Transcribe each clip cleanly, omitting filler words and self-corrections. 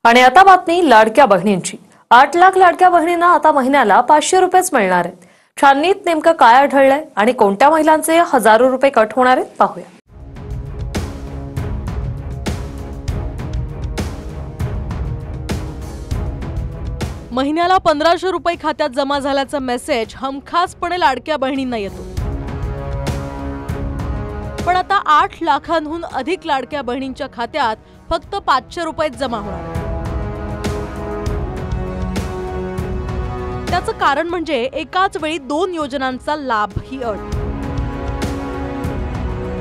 आणि आता बातमी लाडक्या बहिणींची। 8 लाख लाडक्या बहिणींना आता महिन्याला 500 रुपयेच मिळणार आहेत। छाननीत नेमकं काय आढळलंय आणि कोणत्या महिलांचे हजारो रुपये कट होणार आहेत पाहूया। महिन्याला 1500 रुपये खात्यात जमा झाल्याचा मेसेज हमखासपणे लाडक्या बहिणींना येतो। पण आता 8 लाखांहून अधिक लाडक्या बहिणींच्या खात्यात फक्त 500 रुपये जमा होणार। त्याचं कारण म्हणजे एकाच वेळी 2 योजनांचा लाभ ही अट।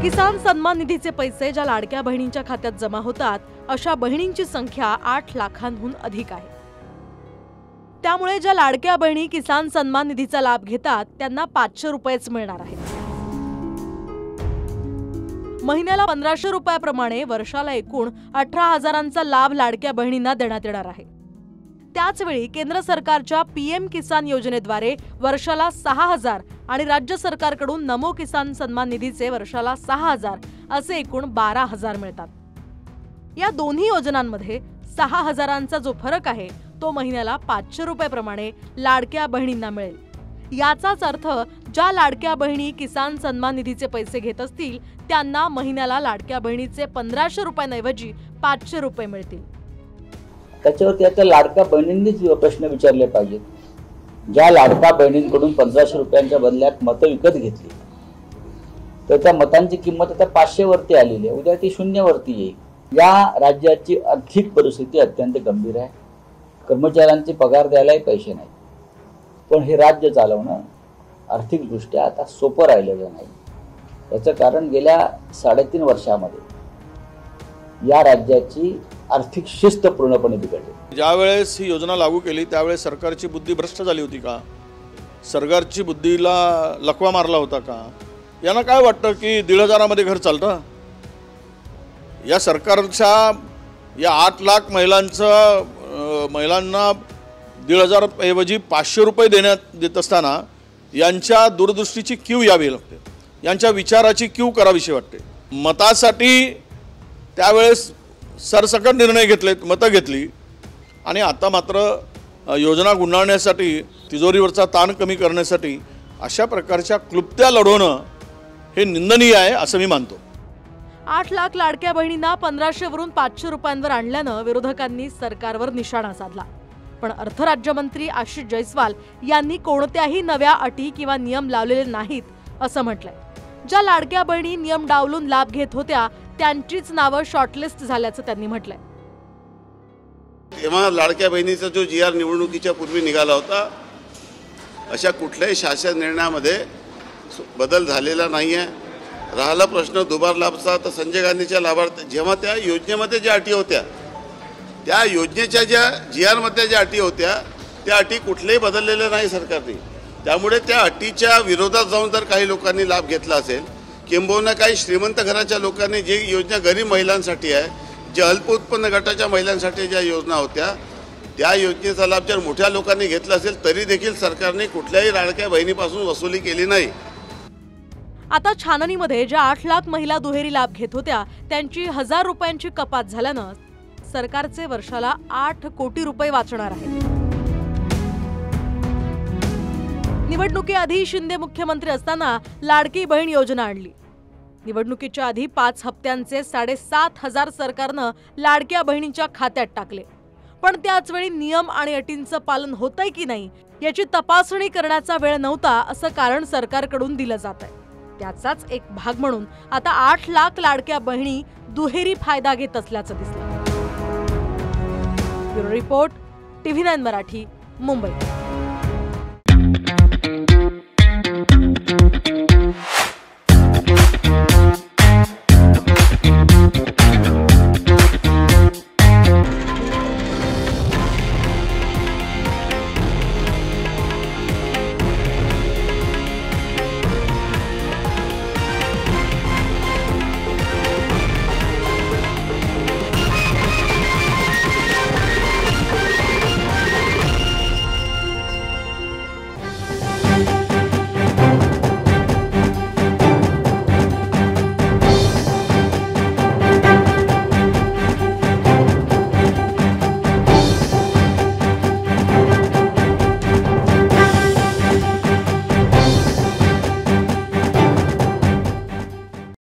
किसान सन्मान निधीचे पैसे ज्या लाडक्या बहिणींच्या खात्यात जमा होतात अशा बहिणींची संख्या 8 लाखांहून अधिक आहे। त्यामुळे ज्या लाडक्या बहिणी किसान सन्मान निधीचा लाभ घेतात त्यांना 500 रुपयेच मिळणार आहेत। महिन्याला 1500 रुपयाप्रमाणे वर्षाला एकूण 18,000चा लाभ लाडक्या बहिणींना देण्यात येणार आहे। त्याचवेळी केंद्र सरकारच्या पीएम किसान योजनेद्वारे वर्षाला 6,000 आणि राज्य सरकारकडून नमो किसान सन्मान निधीचे वर्षाला 6,000 असे एकूण 12,000 मिळतात। या दोन्ही योजनांमध्ये 6,000चा जो फरक आहे तो महिन्याला 500 रुपयाप्रमाणे लाडक्या बहिणींना मिळेल। याचाच अर्थ ज्या लाडक्या बहिणी किसान सन्मान निधीचे पैसे घेत असतील त्यांना महिन्याला लाडक्या बहिणीचे 1500 रुपयांऐवजी 500 रुपये मिळतील। त्याच्यावरती आता लाडक्या बहिणींनीच प्रश्न विचारले पाहिजेत। ज्या लाडक्या बहिणींकडून 1500 रुपयांच्या बदल्यात मतं विकत घेतली तर त्या मतांची किंमत आता 500 वरती आलेली आहे, उद्या ती 0 वरती येईल। या राज्याची आर्थिक परिस्थिती अत्यंत गंभीर आहे। कर्मचाऱ्यांचे पगार द्यायलाही पैसे नाही, पण हे राज्य चालवणं आर्थिकदृष्ट्या आता सोपं राहिलेलं नाही। याचं कारण गेल्या 3.5 वर्षामध्ये या राज्याची आर्थिक शिस्त पूर्णपणे बिघडली। ज्यावेळेस ही योजना लागू केली त्यावेळेस सरकारची बुद्धी भ्रष्ट झाली होती का? सरकारची बुद्धीला लकवा मारला होता का? यांना काय वाटतं की 1,500 घर चालतं? या सरकारच्या या 8 लाख महिलांना 1,500 ऐवजी 500 रुपये देत असताना यांच्या दूरदृष्टीची कीव यावी लागते, यांच्या विचाराची कीव करावीशी वाटते। मतासाठी त्यावेळेस सरसकट निर्णय घेतलेत, मतं घेतली आणि आता मात्र योजना गुंडाळण्यासाठी, तिजोरीवरचा ताण कमी करण्यासाठी अशा प्रकारच्या क्लुप्त्या लढवणं हे निंदनीय आहे असं मी मानतो। 8 लाख लाडक्या बहिणींना 1500 वरून 500 रुपयांवर आणल्यानं विरोधकांनी सरकारवर निशाणा साधला। पण अर्थ राज्यमंत्री आशिष जयस्वाल यांनी कोणत्याही नव्या अटी किंवा नियम लावलेले नाहीत असं म्हटलंय। ज्या लाडक्या बहिणी नियम डावलून लाभ घेत होत्या त्यांचीच नावं शॉर्टलिस्ट झाल्याचं त्यांनी म्हटलंय। तेव्हा लाडक्या बहिणीचा जो GR निवडणुकीच्या पूर्वी निघाला होता अशा कुठल्याही शासन निर्णयामध्ये बदल झालेला नाहीये। राहिला प्रश्न दुबार लाभचा, तर संजय गांधीच्या लाभार्थ जेव्हा त्या योजनेमध्ये ज्या अटी होत्या त्या योजनेच्या ज्या GR मध्ये ज्या अटी होत्या त्या अटी कुठलेही बदललेल्या नाही सरकारने। त्यामुळे त्या अटीच्या विरोधात जाऊन जर काही लोकांनी लाभ घेतला असेल, किंबहुना काही श्रीमंत घराच्या लोकांनी जी योजना गरीब महिलांसाठी आहे, ज्या अल्प उत्पन्न गटाच्या महिलांसाठी ज्या योजना होत्या त्या योजनेचा लाभ जर मोठ्या लोकांनी घेतला असेल तरी देखील सरकारने कुठल्याही लाडक्या बहिणीपासून वसुली केली नाही। आता छाननीमध्ये ज्या 8 लाख महिला दुहेरी लाभ घेत होत्या त्यांची 1000 रुपयांची कपात झाल्यानं सरकारचे वर्षाला 8 कोटी रुपये वाचणार आहेत। निवडणुकीआधी शिंदे मुख्यमंत्री असताना लाडकी बहीण योजना आणली। निवडणुकीच्या आधी 5 हप्त्यांचे 7,500 सरकारनं लाडक्या बहिणींच्या खात्यात टाकले, पण त्याच वेळी नियम आणि अटींचं पालन होतंय की नाही याची तपासणी करण्याचा वेळ नव्हता असं कारण सरकारकडून दिलं जात आहे। त्याचाच एक भाग म्हणून आता 8 लाख लाडक्या बहिणी दुहेरी फायदा घेत असल्याचं दिसलं। Bureau report, TV9 Marathi, Mumbai.